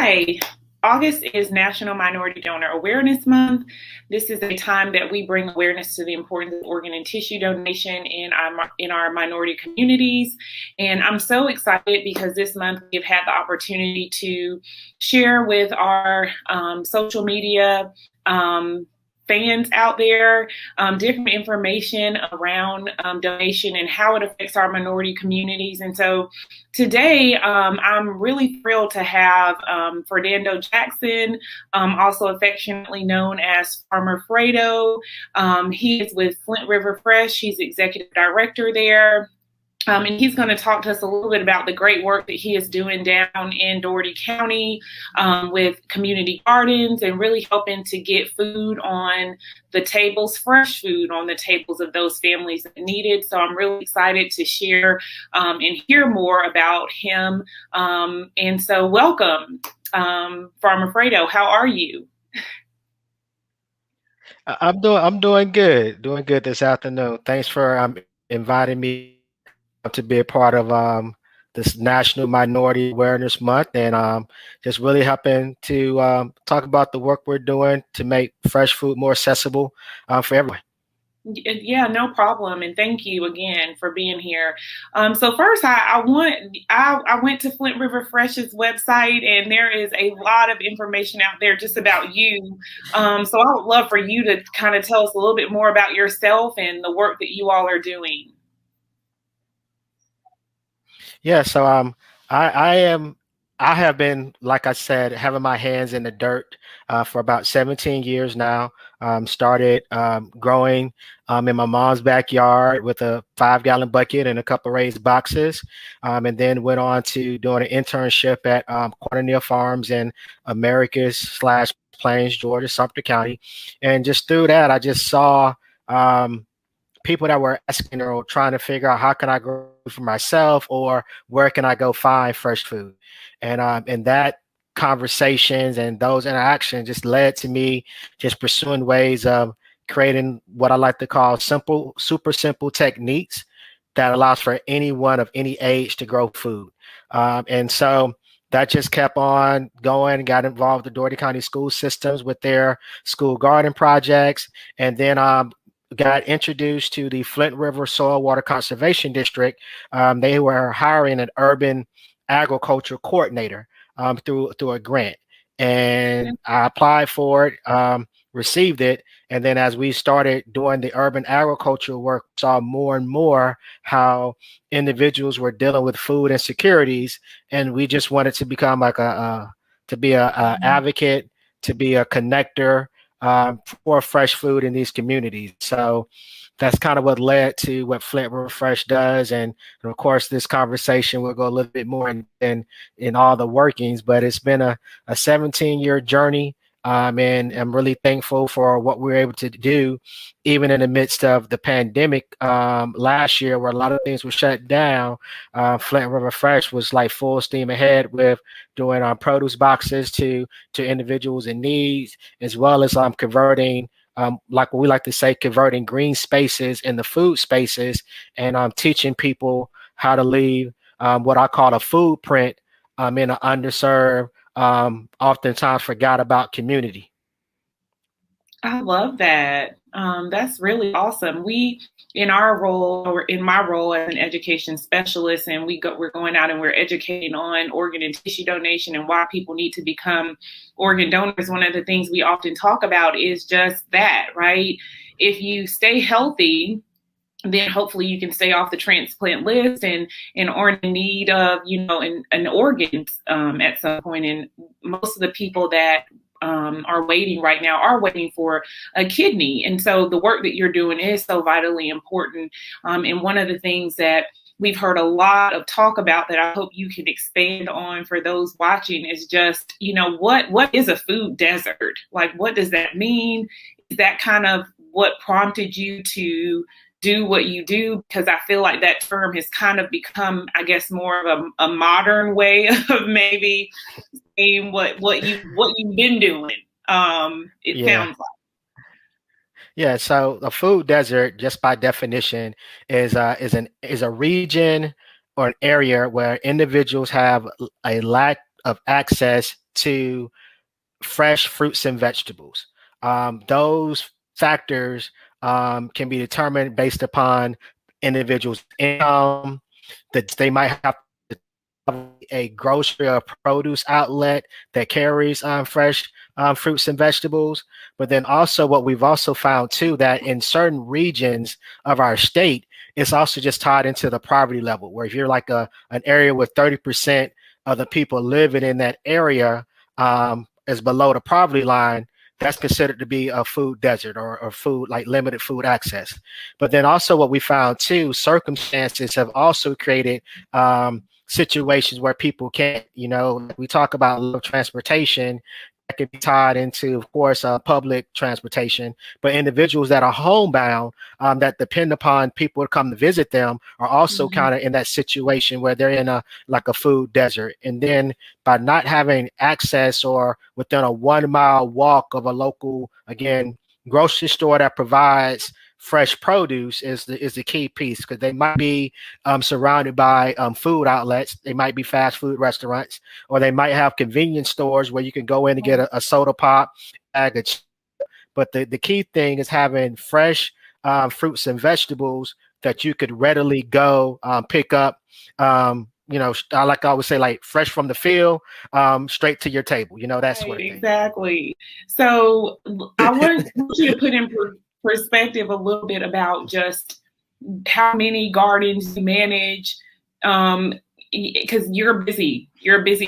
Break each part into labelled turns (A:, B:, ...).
A: Hi. August is National Minority Donor Awareness Month. This is a time that we bring awareness to the importance of organ and tissue donation in our minority communities. And I'm so excited because this month we've had the opportunity to share with our social media fans out there different information around donation and how it affects our minority communities. And so today I'm really thrilled to have Fernando Jackson, also affectionately known as Farmer Fredo. He is with Flint River Fresh. He's executive director there. And he's going to talk to us a little bit about the great work that he is doing down in Dougherty County with community gardens and really helping to get food on the tables, fresh food on the tables of those families that need it. So I'm really excited to share and hear more about him. And so welcome, Farmer Fredo. How are you?
B: I'm doing good this afternoon. Thanks for inviting me to be a part of this National Minority Awareness Month, and just really helping to talk about the work we're doing to make fresh food more accessible for everyone.
A: Yeah, no problem. And thank you again for being here. So first, I went to Flint River Fresh's website, and there is a lot of information out there just about you. So I would love for you to kind of tell us a little bit more about yourself and the work that you all are doing.
B: Yeah, so I have been, like I said, having my hands in the dirt for about 17 years now. Started growing in my mom's backyard with a 5-gallon bucket and a couple raised boxes, and then went on to doing an internship at Cornelia Farms in Americus/Plains, Georgia, Sumter County, and just through that, I just saw. People that were asking or trying to figure out how can I grow for myself or where can I go find fresh food. And that conversations and those interactions just led to me just pursuing ways of creating what I like to call super simple techniques that allows for anyone of any age to grow food. And so that just kept on going, got involved with the Dougherty County school systems with their school garden projects, and then got introduced to the Flint River Soil Water Conservation District. They were hiring an urban agriculture coordinator through a grant, and I applied for it, received it, and then as we started doing the urban agriculture work, saw more and more how individuals were dealing with food insecurities, and we just wanted to become like to be a advocate, to be a connector for fresh food in these communities. So that's kind of what led to what Flint River Fresh does. And of course, this conversation will go a little bit more in all the workings, but it's been a 17-year journey. And I'm really thankful for what we were able to do, even in the midst of the pandemic last year, where a lot of things were shut down. Flint River Fresh was like full steam ahead with doing produce boxes to individuals in needs, as well as converting, like we like to say, converting green spaces into food spaces, and teaching people how to leave what I call a food print in an underserved, oftentimes forgot about community.
A: I love that. That's really awesome. We, in our role, or in my role as an education specialist, and we're going out and we're educating on organ and tissue donation and why people need to become organ donors. One of the things we often talk about is just that, right? If you stay healthy, then hopefully you can stay off the transplant list and aren't in need of, an organ at some point. And most of the people that are waiting right now are waiting for a kidney. And so the work that you're doing is so vitally important. And one of the things that we've heard a lot of talk about that I hope you can expand on for those watching is just, what is a food desert? Like, what does that mean? Is that kind of what prompted you to do what you do? Because I feel like that term has kind of become, I guess, more of a modern way of maybe saying what you've been doing. It sounds like.
B: Yeah, so a food desert, just by definition, is a region or an area where individuals have a lack of access to fresh fruits and vegetables. Those factors can be determined based upon individuals' income, that they might have a grocery or produce outlet that carries fresh fruits and vegetables. But then also what we've also found too, that in certain regions of our state, it's also just tied into the poverty level, where if you're like an area with 30% of the people living in that area is below the poverty line, that's considered to be a food desert, or food, like limited food access. But then also what we found too, circumstances have also created situations where people can't, we talk about low transportation that can be tied into, of course, public transportation, but individuals that are homebound, that depend upon people to come to visit them, are also kind of in that situation where they're in a food desert. And then by not having access or within a 1 mile walk of a local, again, grocery store that provides fresh produce is the key piece, because they might be surrounded by food outlets. They might be fast food restaurants, or they might have convenience stores where you can go in and get a soda pop, but the key thing is having fresh fruits and vegetables that you could readily go pick up. I always say, like fresh from the field, straight to your table, that sort of thing.
A: Exactly. So I want you to put in perspective a little bit about just how many gardens you manage, because you're a busy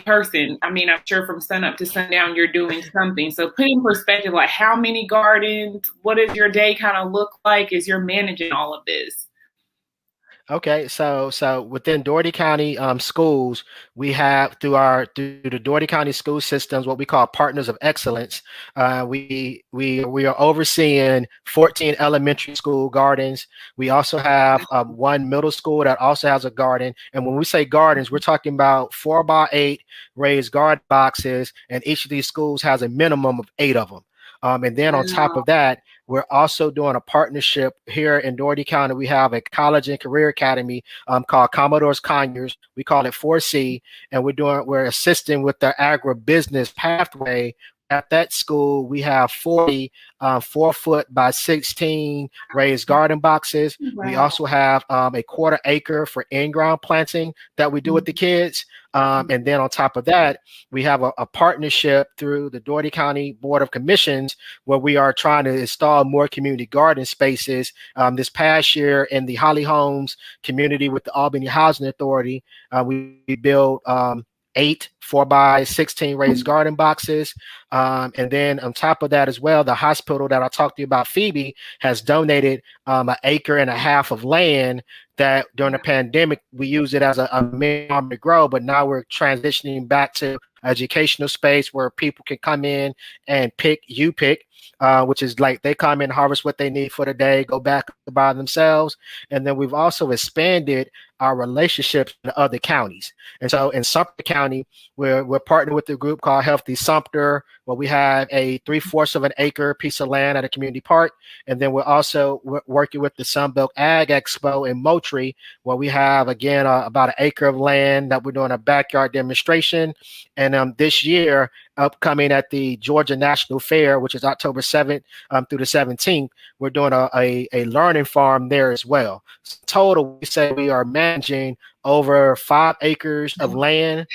A: person. I mean, I'm sure from sun up to sundown you're doing something. So put in perspective, like how many gardens, what does your day kind of look like as you're managing all of this?
B: Okay, so within Dougherty County schools, we have through the Dougherty County school systems what we call partners of excellence. We are overseeing 14 elementary school gardens. We also have one middle school that also has a garden. And when we say gardens, we're talking about 4x8 raised garden boxes, and each of these schools has a minimum of 8 of them. And then on top of that, we're also doing a partnership here in Dougherty County. We have a college and career academy called Commodores Conyers. We call it 4C, and we're assisting with the agribusiness pathway. At that school, we have 40 4-foot by 16 raised garden boxes. Wow. We also have a 1/4 acre for in-ground planting that we do with the kids. And then on top of that, we have a partnership through the Dougherty County Board of Commissions, where we are trying to install more community garden spaces. This past year in the Holly Homes community with the Albany Housing Authority, we built 8 4x16 raised garden boxes. And then on top of that as well, the hospital that I talked to you about, Phoebe, has donated 1.5 acres of land that during the pandemic, we used it as a farm to grow, but now we're transitioning back to educational space where people can come in and pick, which is like they come in, harvest what they need for the day, go back by themselves. And then we've also expanded our relationships in other counties. And so in Sumter County, we're partnered with a group called Healthy Sumter, where we have a 3/4 of an acre piece of land at a community park. And then we're also working with the Sunbelt Ag Expo in Moultrie, where we have, again, about 1 acre of land that we're doing a backyard demonstration. And this year, upcoming at the Georgia National Fair, which is October 7th through the 17th, we're doing a learning farm there as well. So total, we say we are managing over 5 acres of land,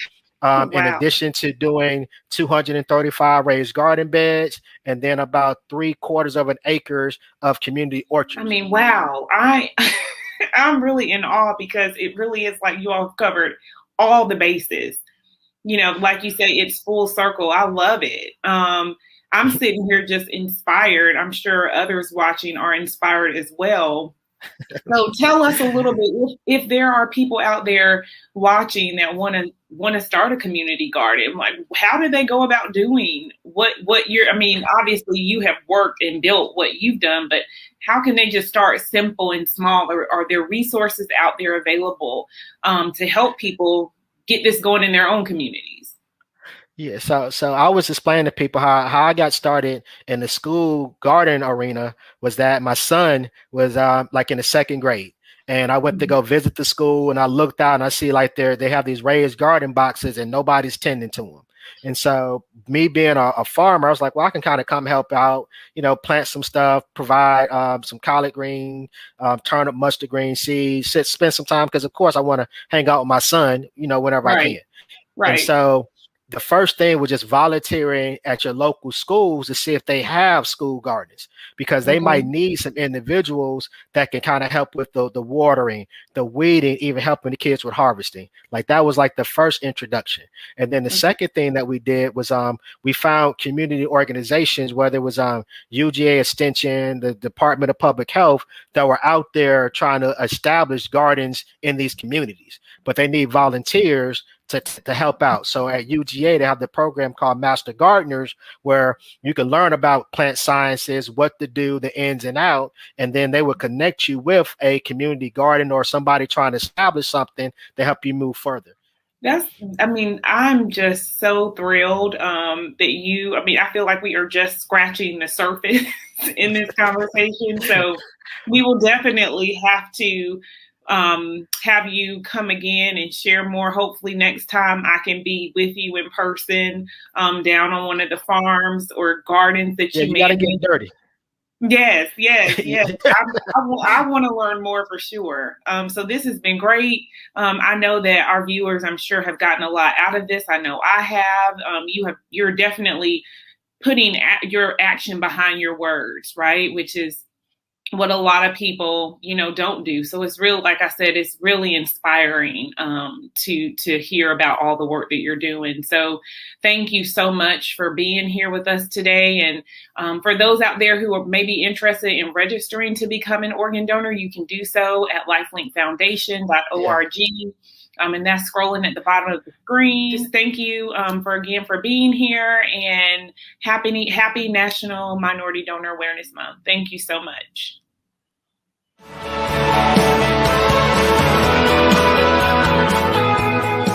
B: wow, in addition to doing 235 raised garden beds, and then about 3/4 of an acres of community orchards.
A: I mean, wow. I'm really in awe, because it really is like you all covered all the bases. Like you say, it's full circle. I love it. I'm sitting here just inspired. I'm sure others watching are inspired as well. So tell us a little bit, if there are people out there watching that want to start a community garden, like how do they go about doing what obviously you have worked and built what you've done, but how can they just start simple and small? Or are there resources out there available to help people get this going in their own communities?
B: Yeah, so I was explaining to people how I got started in the school garden arena was that my son was like in the 2nd grade, and I went to go visit the school, and I looked out and I see like they have these raised garden boxes and nobody's tending to them. And so me being a farmer, I was like, well, I can kind of come help out, plant some stuff, provide some collard green, turnip, mustard green seeds, spend some time because of course I want to hang out with my son, whenever I can.
A: Right.
B: And
A: Right.
B: so the first thing was just volunteering at your local schools to see if they have school gardens, because they might
A: Mhm.
B: need some individuals that can kind of help with the watering, the weeding, even helping the kids with harvesting. Like that was like the first introduction. And then the second thing that we did was we found community organizations, whether it was UGA Extension, the Department of Public Health, that were out there trying to establish gardens in these communities, but they need volunteers to help out. So at UGA, they have the program called Master Gardeners, where you can learn about plant sciences, what to do, the ins and out, and then they will connect you with a community garden or somebody trying to establish something to help you move further.
A: I'm just so thrilled I feel like we are just scratching the surface in this conversation. So we will definitely have to have you come again and share more. Hopefully next time I can be with you in person down on one of the farms or gardens that
B: Yeah,
A: you
B: you got to get
A: manage.
B: dirty.
A: Yes, yes, yes. I want to learn more for sure. So this has been great. I know that our viewers, I'm sure, have gotten a lot out of this. I know I have. You're definitely putting your action behind your words, right? Which is what a lot of people, don't do. So it's real, like I said, it's really inspiring to hear about all the work that you're doing. So thank you so much for being here with us today. And for those out there who are maybe interested in registering to become an organ donor, you can do so at lifelinkfoundation.org.
B: Yeah.
A: And that's scrolling at the bottom of the screen. Just thank you for being here, and happy National Minority Donor Awareness Month. Thank you so much.